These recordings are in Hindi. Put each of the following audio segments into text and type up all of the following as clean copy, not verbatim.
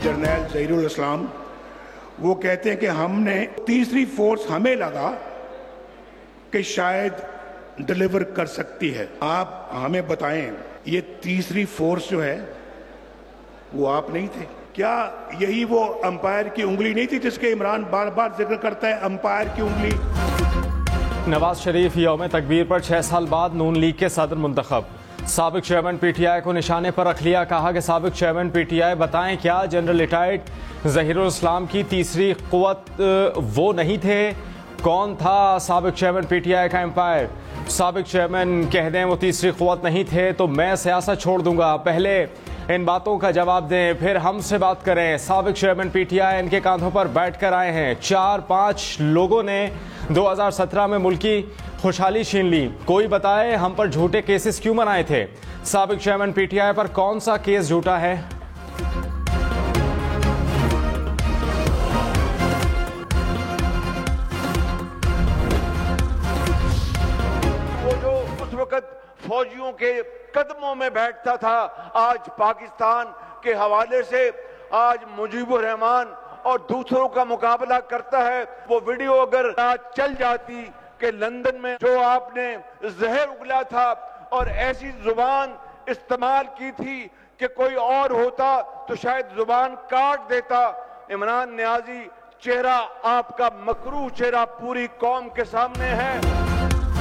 जर्नैल ज़हीरुल इस्लाम, वो कहते हैं कि हमने तीसरी फोर्स हमें लगा कि शायद डिलीवर कर सकती है। आप हमें बताएं, ये तीसरी फोर्स जो है वो आप नहीं थे क्या? यही वो अंपायर की उंगली नहीं थी जिसके इमरान बार बार जिक्र करता है, अंपायर की उंगली। नवाज शरीफ यौम तकबीर पर 6 साल बाद नून लीग के सदर मुंतखब। साबिक चेयरमैन पीटीआई को निशाने पर रख लिया। कहा कि साबिक चेयरमैन पीटीआई बताएं क्या जनरल रिटायर्ड ज़हीरुल इस्लाम की तीसरी कुव्वत वो नहीं थे? कौन था साबिक चेयरमैन पीटीआई का एम्पायर? साबिक चेयरमैन कह दें वो तीसरी कुव्वत नहीं थे तो मैं सियासत छोड़ दूंगा। पहले इन बातों का जवाब दें, फिर हमसे बात करें। साबिक चेयरमैन पीटीआई इनके कांधों पर बैठ कर आए हैं। 4-5 लोगों ने 2017 में मुल्की खुशहाली छीन ली। कोई बताए हम पर झूठे केसेस क्यों बनाए थे? साबिक चेयरमैन पीटीआई पर कौन सा केस झूठा है? वो जो उस वक्त फौजियों के कदमों में बैठता था, आज पाकिस्तान के हवाले से आज मुजीबुर रहमान और दूसरों का मुकाबला करता है। वो वीडियो अगर आज चल जाती कि लंदन में जो आपने जहर उगला था और ऐसी जुबान इस्तेमाल की थी कि कोई और होता तो शायद जुबान काट देता। इमरान नियाजी, चेहरा आपका मकरूह चेहरा पूरी कौम के सामने है।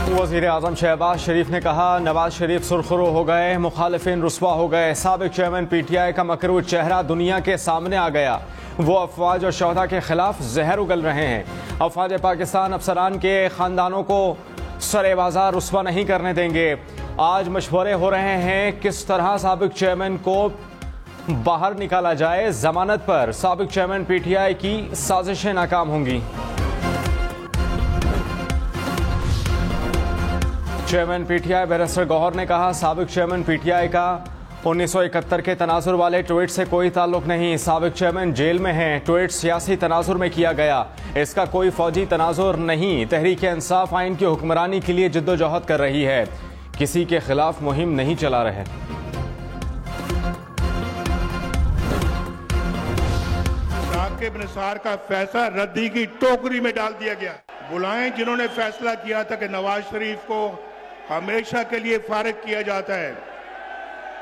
वज़ीर आज़म शहबाज शरीफ ने कहा नवाज शरीफ सुरखरू हो गए, मुखालिफिन रुस्वा हो गए। साबिक चेयरमैन पीटीआई का मकरूह चेहरा दुनिया के सामने आ गया। वो अफवाज और शोहदा के खिलाफ जहर उगल रहे हैं। अफवाज पाकिस्तान अफसरान के खानदानों को सरे बाजार रुस्वा नहीं करने देंगे। आज मशवरे हो रहे हैं किस तरह साबिक चेयरमैन को बाहर निकाला जाए। जमानत पर साबिक चेयरमैन पीटीआई की साजिशें नाकाम होंगी। चेयरमैन पीटीआई बैरिस्टर गौहर ने कहा साबिक चेयरमैन पीटीआई का 1971 के तनाजुर वाले ट्वीट से कोई ताल्लुक नहीं। साबिक चेयरमैन जेल में हैं। ट्वीट सियासी तनाजुर में किया गया, इसका कोई फौजी तनाजुर नहीं। तहरीक इंसाफ आइन की हुक्मरानी के लिए जिद्दोजहद कर रही है, किसी के खिलाफ मुहिम नहीं चला रहे। साकिब निसार का फैसला रद्दी की टोकरी में डाल दिया गया। बुलाएं जिन्होंने फैसला किया था कि नवाज शरीफ को हमेशा के लिए फारिग किया जाता है।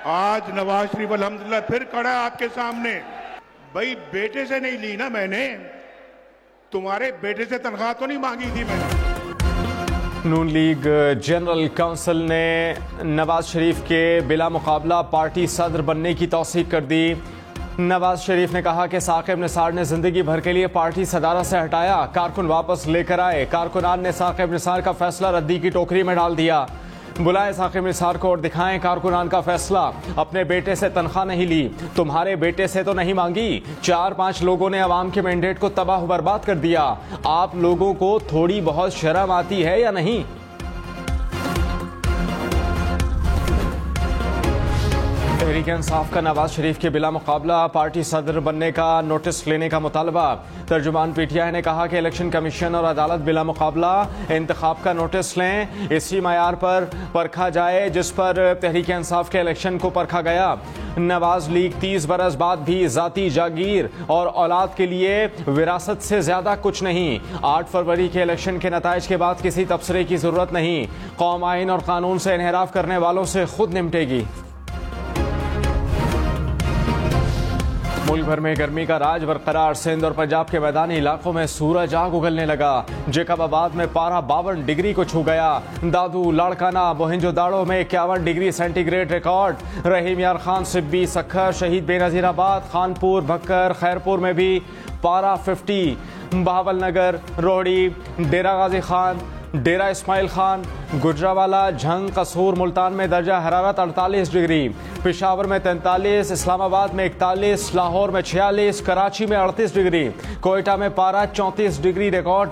आज नवाज शरीफ अल्हम्दुलिल्लाह फिर खड़ा है आपके सामने। भाई बेटे से नहीं ली ना मैंने, तुम्हारे बेटे से तनख्वाह तो नहीं मांगी थी मैंने। नून लीग जनरल काउंसिल ने नवाज शरीफ के बिला मुकाबला पार्टी सदर बनने की तौसीक कर दी। नवाज शरीफ ने कहा कि साकिब निसार ने जिंदगी भर के लिए पार्टी सदारत से हटाया, कारकुन वापस लेकर आए। कारकुनान ने साकिब निसार का फैसला रद्दी की टोकरी में डाल दिया। बुलाए साकिब निसार को और दिखाएं कारकुनान का फैसला। अपने बेटे से तनख्वाह नहीं ली, तुम्हारे बेटे से तो नहीं मांगी। 4-5 लोगों ने अवाम के मैंडेट को तबाह बर्बाद कर दिया। आप लोगों को थोड़ी बहुत शर्म आती है या नहीं? तहरीक इंसाफ का नवाज शरीफ के बिला मुकाबला पार्टी सदर बनने का नोटिस लेने का मुतालबा। तर्जुमान पीटीआई ने कहा कि इलेक्शन कमीशन और अदालत बिला मुकाबला इंतखाब का नोटिस लें। इसी मयार पर परखा जाए जिस पर तहरीक इंसाफ के इलेक्शन को परखा गया। नवाज लीग 30 बरस बाद भी जाती जागीर और औलाद के लिए विरासत से ज्यादा कुछ नहीं। 8 फरवरी के इलेक्शन के नताइज के बाद किसी तबसरे की जरूरत नहीं। कौम आइन और कानून से इन्हिराफ करने वालों से खुद निपटेगी। मुल्क भर में गर्मी का राज बरकरार। सिंध और पंजाब के मैदानी इलाकों में सूरज आग उगलने लगा। जेकबाबाद में पारा 52 डिग्री को छू गया। दादू, लाड़काना, मोहिंजोदाड़ो में 51 डिग्री सेंटीग्रेड रिकॉर्ड। रहीम यार खान, सिब्बी, सखर, शहीद बेनजीराबाद, खानपुर, भक्कर, खैरपुर में भी पारा 50। बहावलनगर, रोहड़ी, डेरा गाजी खान, डेरा इस्माइल खान, गुजरावाला, झंग, कसूर, मुल्तान में दर्जा हरारत 48 डिग्री। पेशावर में 43, इस्लामाबाद में 41, लाहौर में 46, कराची में 38 डिग्री, कोयटा में पारा 34 डिग्री रिकॉर्ड।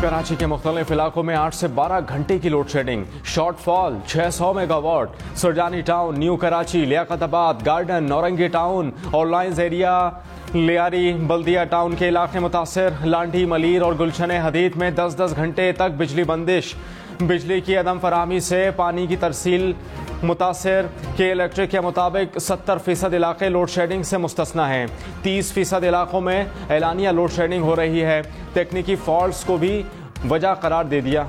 कराची के मुख्तलिफ इलाकों में 8 से 12 घंटे की load shedding. Shortfall 600 megawatt. Surjani town, new Karachi, Liaquatabad, garden, Naurangi town और लाइंस एरिया, लियारी, बल्दिया टाउन के इलाके मुतासर। लांडी, मलीर और गुलशन हदीद में 10-10 घंटे तक बिजली बंदिश। बिजली की अदम फराहमी से पानी की तरसील मुतासर के इलेक्ट्रिक के मुताबिक 70% इलाके लोड शेडिंग से मुस्तस्ना हैं। 30% इलाकों में एलानिया लोड शेडिंग हो रही है। तकनीकी फॉल्ट्स को भी वजह करार दे दिया।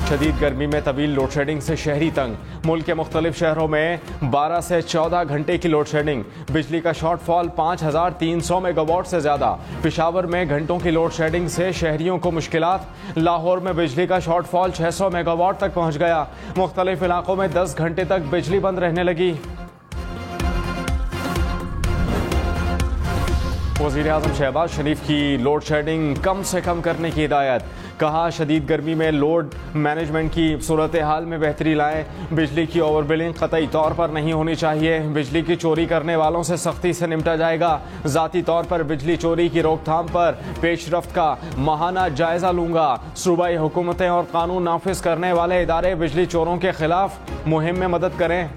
शदीद गर्मी में तवील लोड शेडिंग से शहरी तंग। मुल्क के मुख्तलिफ शहरों में 12 से 14 घंटे की लोड शेडिंग। बिजली का शॉर्टफॉल 5300 मेगावाट से ज़्यादा। पेशावर में घंटों की लोड शेडिंग से शहरियों को मुश्किलात। लाहौर में बिजली का शॉर्टफॉल 600 मेगावाट तक पहुँच गया। मुख्तलिफ इलाकों में 10 घंटे तक बिजली बंद रहने लगी। वज़ीर-ए-आज़म शहबाज शरीफ की लोड शेडिंग कम से कम करने की हिदायत। कहा, शदीद गर्मी में लोड मैनेजमेंट की सूरत हाल में बेहतरी लाएं। बिजली की ओवर बिलिंग कतई तौर पर नहीं होनी चाहिए। बिजली की चोरी करने वालों से सख्ती से निपटा जाएगा। ज़ाती तौर पर बिजली चोरी की रोकथाम पर पेशरफ्त का माहाना जायजा लूंगा। सूबाई हुकूमतें और कानून नाफिज करने वाले इदारे बिजली चोरों के खिलाफ मुहिम में मदद करें।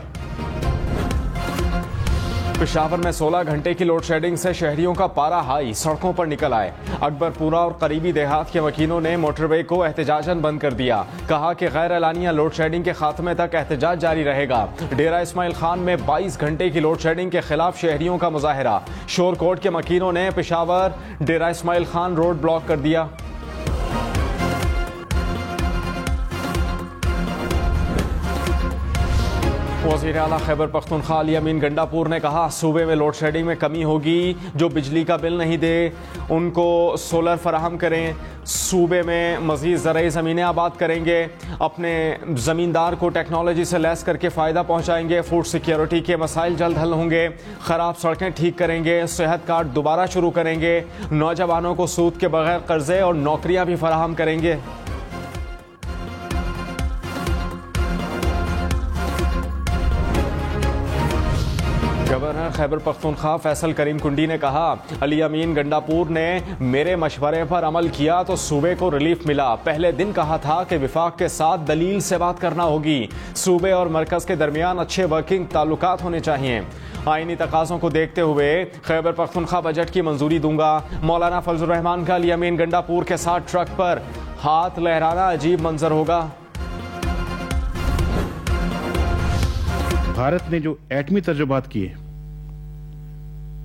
पेशावर में 16 घंटे की लोड शेडिंग से शहरियों का पारा हाई। सड़कों पर निकल आए। अकबरपुरा और करीबी देहात के वकीलों ने मोटरवे को एहतजाजन बंद कर दिया। कहा कि गैर एलानिया लोड शेडिंग के खात्मे तक एहतजाज जारी रहेगा। डेरा इस्माइल खान में 22 घंटे की लोड शेडिंग के खिलाफ शहरियों का मुजाहरा। शोरकोट के वकीलों ने पेशावर डेरा इस्माइल खान रोड ब्लॉक कर दिया। वज़ीर आला खैबर पख्तूनख्वा अली अमीन गंडापुर ने कहा, सूबे में लोड शेडिंग में कमी होगी। जो बिजली का बिल नहीं दे उनको सोलर फराहम करें। सूबे में मज़ीद ज़रई ज़मीनें आबाद करेंगे। अपने ज़मींदार को टेक्नोलॉजी से लैस करके फ़ायदा पहुँचाएंगे। फूड सिक्योरिटी के मसाइल जल्द हल होंगे। ख़राब सड़कें ठीक करेंगे। सेहत कार्ड दोबारा शुरू करेंगे। नौजवानों को सूद के बगैर कर्जे और नौकरियाँ भी फराहम करेंगे। गवर्नर खैबर पख्तूनख्वा फैसल करीम कुंडी ने कहा, अली अमीन गंडापुर ने मेरे मशवरे पर अमल किया तो सूबे को रिलीफ मिला। पहले दिन कहा था कि विफाक के साथ दलील से बात करना होगी। सूबे और मरकज के दरमियान अच्छे वर्किंग ताल्लुकात होने चाहिए। आईनी तकाज़ों को देखते हुए खैबर पख्तूनख्वा बजट की मंजूरी दूंगा। मौलाना फजलुर रहमान का अली अमीन गंडापुर के साथ ट्रक पर हाथ लहराना अजीब मंजर होगा। भारत ने जो एटमी तजुर्बात किए,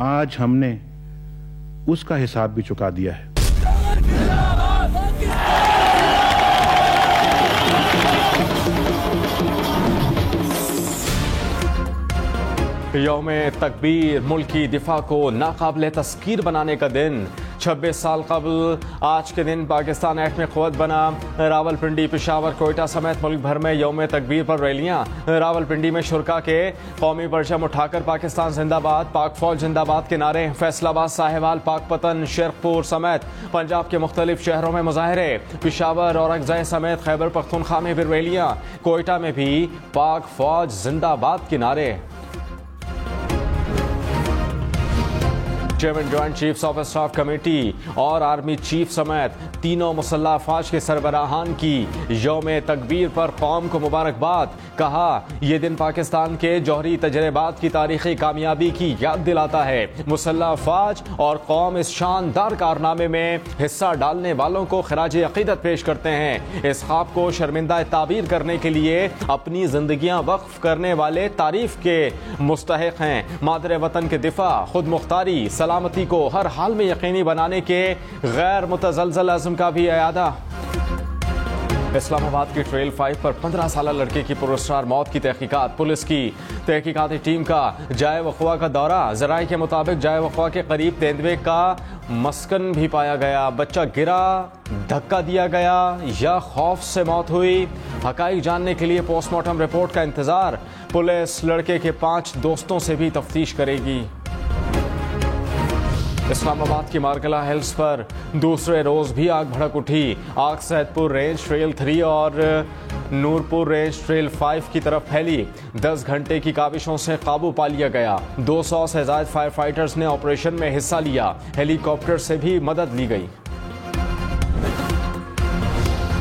आज हमने उसका हिसाब भी चुका दिया है। यौम तकबीर मुल्की दिफा को नाकाबिल तस्कीर बनाने का दिन। 26 साल कबल आज के दिन पाकिस्तान एटमी क़ुव्वत बना। रावलपिंडी, पेशावर, कोयटा समेत मुल्क भर में यौम तकबीर पर रैलियाँ। रावलपिंडी में शुरका के कौमी परचम उठाकर पाकिस्तान जिंदाबाद, पाक फौज जिंदाबाद के नारे। फैसलाबाद, साहिवाल, पाकपतन, शेरपुर समेत पंजाब के मुख्तलिफ शहरों में मुजाहरे। पेशावर और अगज़ई समेत खैबर पख्तूनख्वा में भी रैलियाँ। कोयटा में भी पाक फौज जिंदाबाद के नारे। Chairman joint chiefs of staff committee और आर्मी चीफ समेत तीनों मुसल्लह अफवाज के सरबराहान की यौम तकबीर पर कौम को मुबारकबाद। कहा, यह दिन पाकिस्तान के जौहरी तजर्बात की तारीखी कामयाबी की याद दिलाता है। मुसल्लह अफवाज और कौम इस शानदार कारनामे में हिस्सा डालने वालों को खराज अकीदत पेश करते हैं। इस ख्वाब को शर्मिंदा ताबीर करने के लिए अपनी जिंदगियां वक्फ करने वाले तारीफ के मुस्तहिक हैं। मादरे वतन के दिफा, खुद मुख्तारी, सलामती को हर हाल में यकीनी बनाने के गैर मुतज़लज़ल अज़्म का भी अयादा। इस्लामाबाद की ट्रेल 5 पर 15 साल लड़के की पुरस्कार मौत की तहकीकात। पुलिस की तहकीकाती टीम का जाए वक़वा का दौरा। ज़राए के मुताबिक जाए वक़वा के करीब तेंदुए का मस्कन भी पाया गया। बच्चा गिरा, धक्का दिया गया या खौफ से मौत हुई। हक़ाइक़ जानने के लिए पोस्टमार्टम रिपोर्ट का इंतज़ार। पुलिस लड़के के 5 दोस्तों से भी तफ्तीश करेगी। इस्लामाबाद की मार्कला हिल्स पर दूसरे रोज भी आग भड़क उठी। आग सैदपुर रेंज ट्रेल 3 और नूरपुर रेंज ट्रेल 5 की तरफ फैली। 10 घंटे की काबिशों से काबू पा लिया गया। 200 से ज़ायद फायर फाइटर्स ने ऑपरेशन में हिस्सा लिया। हेलीकॉप्टर से भी मदद ली गई।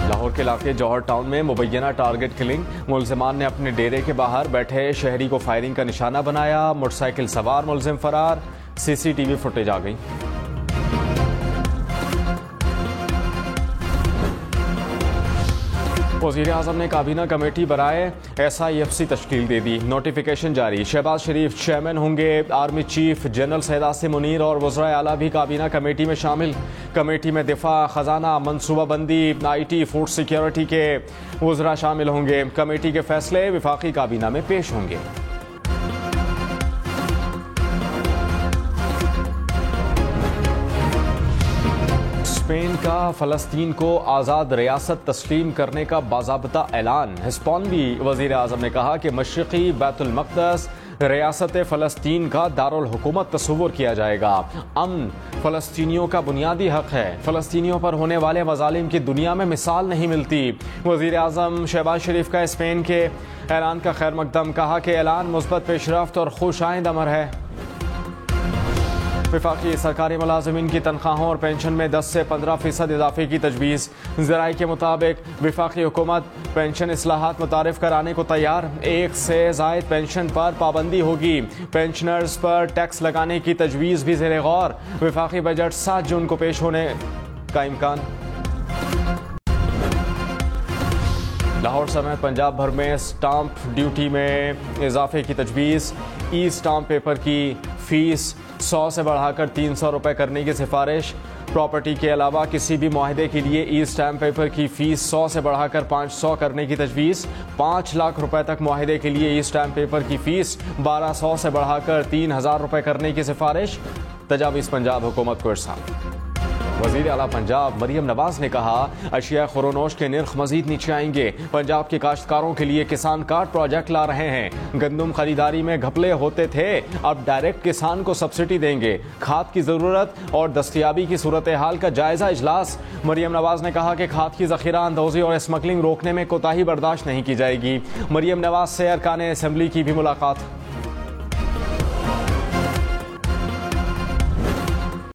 लाहौर के इलाके जौहर टाउन में मुबैना टारगेट किलिंग। मुलजिमान ने अपने डेरे के बाहर बैठे शहरी को फायरिंग का निशाना बनाया। मोटरसाइकिल सवार मुलजिम फरार। सीसीटीवी फुटेज आ गई। वज़ीर-ए-आज़म ने काबीना कमेटी बराए SIFC तश्कील दे दी। नोटिफिकेशन जारी। शहबाज शरीफ चेयरमैन होंगे। Army chief general Syed Asim Munir और वज़राए आला भी काबीना कमेटी में शामिल। कमेटी में दिफा, खजाना, मनसूबाबंदी, IT, फूड सिक्योरिटी के वज़रा शामिल होंगे। कमेटी के फैसले वफाकी काबीना में पेश होंगे। स्पेन का फ़लस्तीन को आज़ाद रियासत तस्लीम करने का बाज़ाब्ता ऐलान। हिस्पानवी वज़ीर आज़म ने कहा कि मशरिक़ी बैतुल मक़दस रियासत फ़लस्तीन का दारुल हुकूमत तस्वुर किया जाएगा। अमन फ़लस्तीनियों का बुनियादी हक है। फ़लस्तीनियों पर होने वाले मज़ालिम की दुनिया में मिसाल नहीं मिलती। वज़ीर आज़म शहबाज शरीफ का स्पेन के ऐलान का खैर मकदम। कहा कि ऐलान मुस्बत पेशरफ्त और खुश आइंद अमर है। वफाकी सरकारी मुलाजमीन की तनख्वाहों और पेंशन में 10 से 15% इजाफे की तजवीज़। ज़राए के मुताबिक वफाकी हुकूमत पेंशन इस्लाहात मुतारिफ कराने को तैयार। 1 से ज़ायद पेंशन पर पाबंदी होगी। पेंशनर्स पर टैक्स लगाने की तजवीज़ भी ज़ेरे गौर। वफाकी बजट 7 जून को पेश होने का इम्कान। लाहौर समेत पंजाब भर में स्टाम्प ड्यूटी में इजाफे की तजवीज़। ई स्टाम्प पेपर की फ़ीस 100 से बढ़ाकर 300 रुपये करने की सिफारिश। प्रॉपर्टी के अलावा किसी भी मुआहदे के लिए ई स्टैम्प पेपर की फ़ीस 100 से बढ़ाकर 500 करने की तजवीज़। 5 लाख रुपए तक मुआहदे के लिए ई स्टैम्प पेपर की फ़ीस 1200 से बढ़ाकर 3000 रुपये करने की सिफारिश। तजावीज़ पंजाब हुकूमत को इरसाल। वज़ीर आला पंजाब मरियम नवाज ने कहा अशिया खुरोनोश के निर्ख मजीद नीचे आएंगे। पंजाब के काश्तकारों के लिए किसान कार्ड प्रोजेक्ट ला रहे हैं। गंदम खरीदारी में घपले होते थे, अब डायरेक्ट किसान को सब्सिडी देंगे। खाद की ज़रूरत और दस्तयाबी की सूरत हाल का जायजा इजलास। मरियम नवाज ने कहा कि खाद की ज़ख़ीरा अंदोज़ी और स्मगलिंग रोकने में कोताही बर्दाश्त नहीं की जाएगी। मरियम नवाज से अरकान असेंबली की भी मुलाकात।